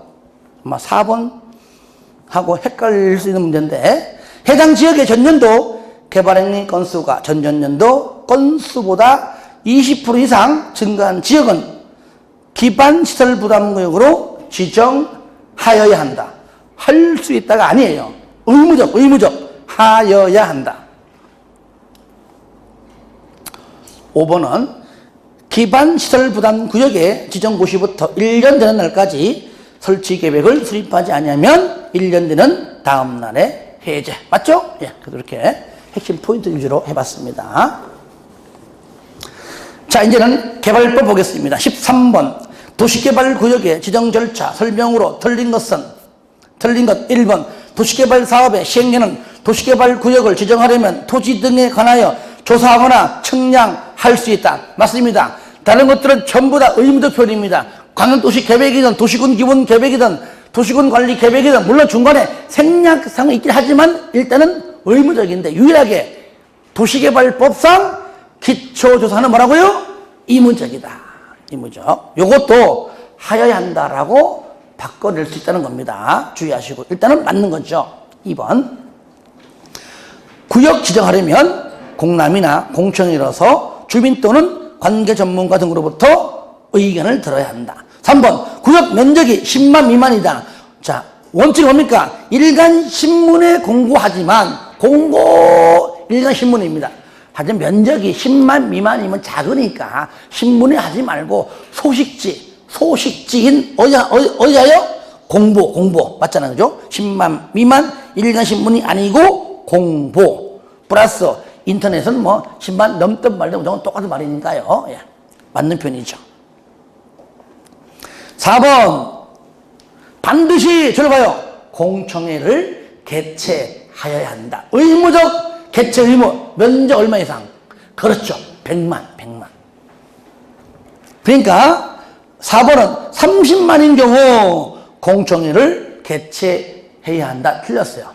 아마 4번하고 헷갈릴 수 있는 문제인데 해당 지역의 전년도 개발행위 건수가 전전년도 건수보다 20% 이상 증가한 지역은 기반시설 부담구역으로 지정하여야 한다. 할 수 있다가 아니에요. 의무적 하여야 한다. 5번은 기반 시설 부담 구역의 지정 고시부터 1년 되는 날까지 설치 계획을 수립하지 않으면 1년 되는 다음 날에 해제. 맞죠? 예, 그래서 이렇게 핵심 포인트 위주로 해봤습니다. 자, 이제는 개발법 보겠습니다. 13번. 도시개발구역의 지정 절차 설명으로 틀린 것 1번. 도시개발 사업의 시행령은 도시개발구역을 지정하려면 토지 등에 관하여 조사하거나 측량할 수 있다. 맞습니다. 다른 것들은 전부 다 의무적 표현입니다. 광역도시 계획이든 도시군 기본 계획이든 도시군 관리 계획이든 물론 중간에 생략사항이 있긴 하지만 일단은 의무적인데 유일하게 도시개발법상 기초조사는 뭐라고요? 의무적이다. 의무적. 요것도 하여야 한다라고 바꿔낼 수 있다는 겁니다. 주의하시고 일단은 맞는 거죠. 2번. 구역 지정하려면 공람이나 공청회로서 주민 또는 관계 전문가 등으로부터 의견을 들어야 한다. 3번. 구역 면적이 10만 미만이다. 자, 원칙은 뭡니까? 일간 신문에 공고하지만 일간 신문입니다. 하지만 면적이 10만 미만이면 작으니까 신문에 하지 말고 소식지인 어디야요? 공보 맞잖아요, 그죠? 10만 미만 일간 신문이 아니고 공보 플러스 인터넷은 뭐 10만 넘든 말든 무조건 똑같은 말이니까요. 예, 맞는 편이죠. 4번 반드시 저를 봐요. 공청회를 개최하여야 한다. 의무적 개최 의무. 면적 얼마 이상? 그렇죠. 100만. 그러니까 4번은 30만인 경우 공청회를 개최해야 한다. 틀렸어요.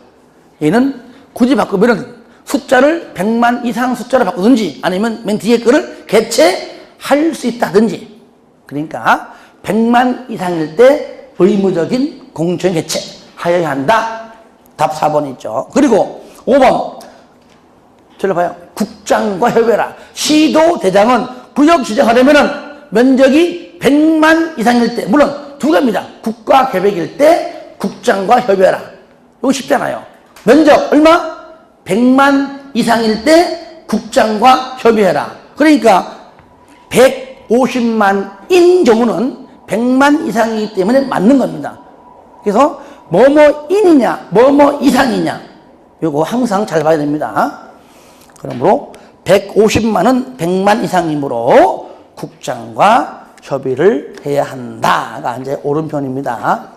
얘는 굳이 바꾸면 숫자를 100만 이상 숫자로 바꾸든지 아니면 맨 뒤에 거를 개최할 수 있다든지. 그러니까 100만 이상일 때 의무적인 공청회 개최하여야 한다. 답 4번 있죠. 그리고 5번. 저를 봐요. 국장과 협의라. 시도 대장은 구역 지정하려면은 면적이 100만 이상일 때, 물론 두 가지입니다. 국가 계획일 때 국장과 협의라. 이거 쉽잖아요. 면적 얼마? 100만 이상일 때 국장과 협의해라. 그러니까 150만인 경우는 100만 이상이기 때문에 맞는 겁니다. 그래서 뭐뭐인이냐, 뭐뭐 이상이냐, 이거 항상 잘 봐야 됩니다. 그러므로 150만은 100만 이상이므로 국장과 협의를 해야 한다가 이제 오른편입니다.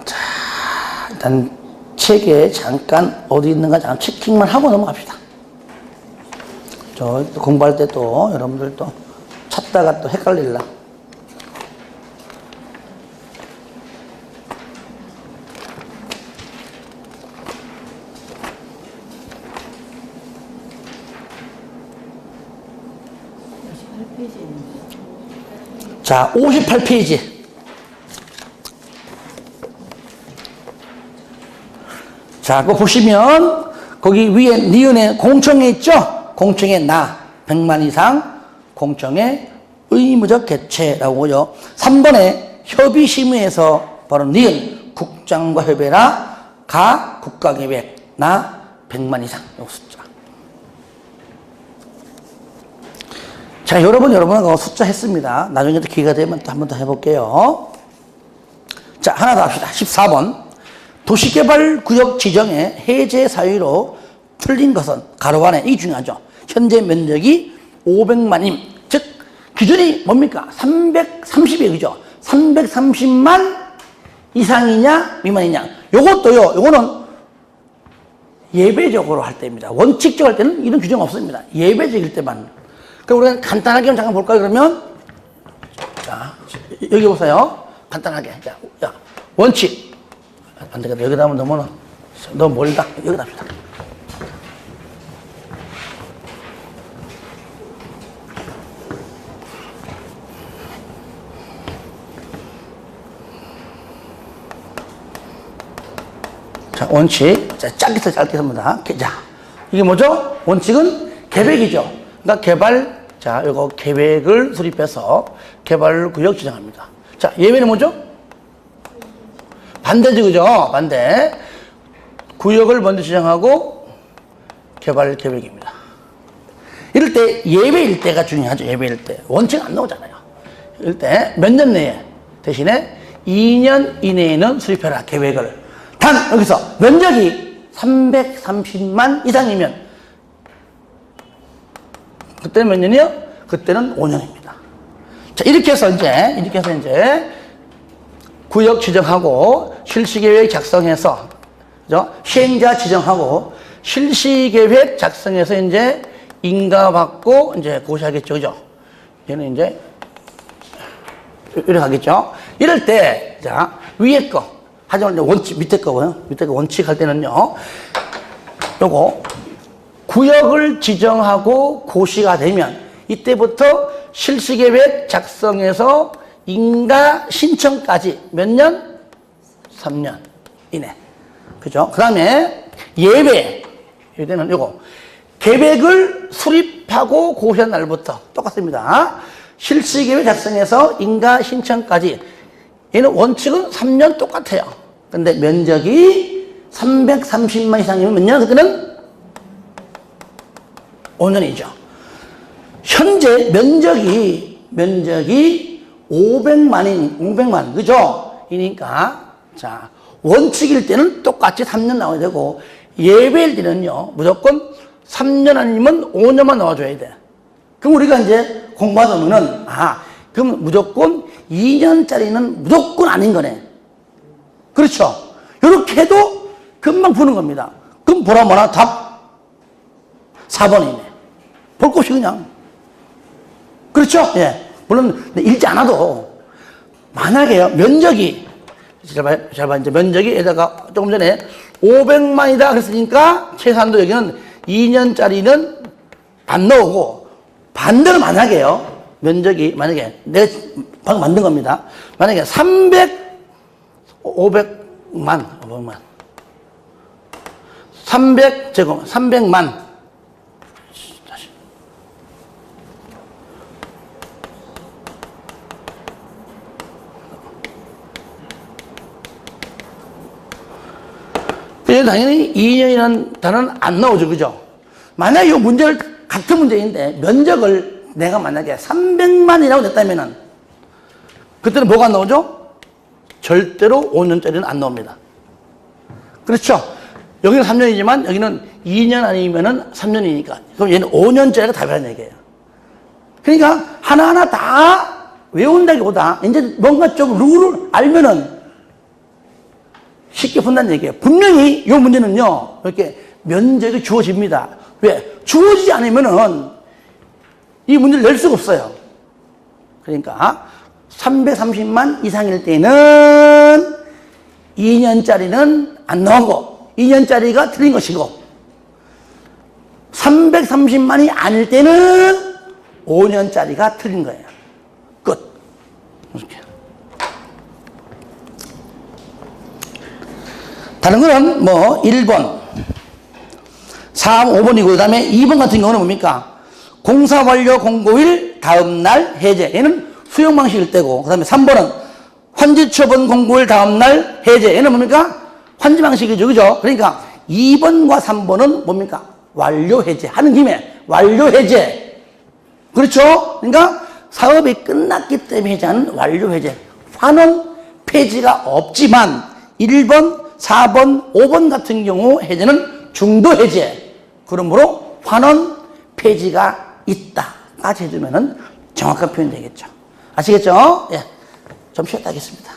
자, 일단 책에 잠깐 어디 있는가 잠깐 체킹만 하고 넘어갑시다. 저 공부할 때 또 여러분들 또 찾다가 또 헷갈릴라. 자, 58페이지. 자, 그거 보시면 거기 위에 니은에 공청회 있죠? 공청회 100만 이상 공청회 의무적 개최라고요. 3번에 협의심의에서 바로 니은 국장과 협의라 가 국가계획 100만 이상 요 숫자. 자, 여러분하고 숫자 했습니다. 나중에 또 기회가 되면 또 한 번 더 해볼게요. 자, 하나 더 합시다. 14번. 도시개발구역 지정의 해제 사유로 틀린 것은 가로 안에, 이게 중요하죠. 현재 면적이 500만임. 즉, 기준이 뭡니까? 330이에요. 그죠? 330만 이상이냐, 미만이냐. 요것도요, 요거는 예배적으로 할 때입니다. 원칙적으로 할 때는 이런 규정 없습니다. 예배적일 때만. 그럼 우리가 간단하게 좀 잠깐 볼까요, 그러면? 자, 여기 보세요. 간단하게. 자, 원칙. 안 되겠다. 여기다 하면 너무 멀다. 여기다 합시다. 자, 원칙. 자, 짧게 합니다. 자, 이게 뭐죠? 원칙은 계획이죠. 그러니까 요거 계획을 수립해서 개발구역 지정합니다. 자, 예외는 뭐죠? 반대죠, 그죠? 반대. 구역을 먼저 지정하고 개발 계획입니다. 이럴 때 예외일 때가 중요하죠. 예외일 때. 원칙 안 나오잖아요. 이럴 때 몇 년 내에 대신에 2년 이내에는 수립해라 계획을. 단 여기서 면적이 330만 이상이면 그때는 몇 년이요? 그때는 5년입니다. 자, 이렇게 해서 이제 구역 지정하고 실시계획 작성해서, 그죠? 시행자 지정하고 실시계획 작성해서 이제 인가받고 이제 고시하겠죠, 그죠? 얘는 이제 이렇게 하겠죠. 이럴 때, 자, 위에 거 하지만 원칙 밑에 거고요. 밑에 거 원칙 할 때는요. 요거 구역을 지정하고 고시가 되면 이때부터 실시계획 작성해서 인가 신청까지 몇 년? 3년 이내. 그죠? 그 다음에 예외는 요거. 계획을 수립하고 고시한 날부터 똑같습니다. 실시계획 작성해서 인가 신청까지. 얘는 원칙은 3년 똑같아요. 근데 면적이 330만 이상이면 몇 년? 그는 5년이죠. 현재 면적이 500만, 그죠? 이니까, 자, 원칙일 때는 똑같이 3년 나와야 되고, 예외일 때는요, 무조건 3년 아니면 5년만 나와줘야 돼. 그럼 우리가 이제 공부하다 보면은, 그럼 무조건 2년짜리는 무조건 아닌 거네. 그렇죠? 이렇게 해도 금방 푸는 겁니다. 그럼 보라 뭐라 답 4번이네. 볼 것이 그냥. 그렇죠? 예. 물론 읽지 않아도 만약에요 면적이 잘 봐 이제 면적이에다가 조금 전에 500만이다 그랬으니까 최소한도 여기는 2년짜리는 안 나오고 반대로 만약에요 면적이 만약에 내가 방금 만든 겁니다. 만약에 500만 300제곱 300만 당연히 2년이라는 단어는 안 나오죠. 그죠? 만약에 이 문제를, 같은 문제인데, 면적을 내가 만약에 300만이라고 냈다면은, 그때는 뭐가 안 나오죠? 절대로 5년짜리는 안 나옵니다. 그렇죠? 여기는 3년이지만, 여기는 2년 아니면은 3년이니까. 그럼 얘는 5년짜리가 답이라는 얘기예요. 그러니까, 하나하나 다 외운다기보다, 이제 뭔가 좀 룰을 알면은, 쉽게 푼다는 얘기예요. 분명히 이 문제는요, 이렇게 면적이 주어집니다. 왜? 주어지지 않으면은 이 문제를 낼 수가 없어요. 그러니까 330만 이상일 때는 2년짜리는 안 나오고 2년짜리가 틀린 것이고 330만이 아닐 때는 5년짜리가 틀린 거예요. 끝. 이렇게. 다른 거는 뭐 1번, 3, 5번이고 그 다음에 2번 같은 경우는 뭡니까? 공사 완료 공고일 다음 날 해제. 얘는 수용 방식일 때고 그 다음에 3번은 환지 처분 공고일 다음 날 해제. 얘는 뭡니까? 환지 방식이죠. 그죠? 그러니까 2번과 3번은 뭡니까? 완료 해제. 하는 김에 완료 해제. 그렇죠? 그러니까 사업이 끝났기 때문에 해제하는 완료 해제. 환원 폐지가 없지만 1번 4번, 5번 같은 경우 해제는 중도 해제. 그러므로 환원 폐지가 있다까지 해주면은 정확한 표현이 되겠죠. 아시겠죠? 예. 좀 쉬었다 하겠습니다.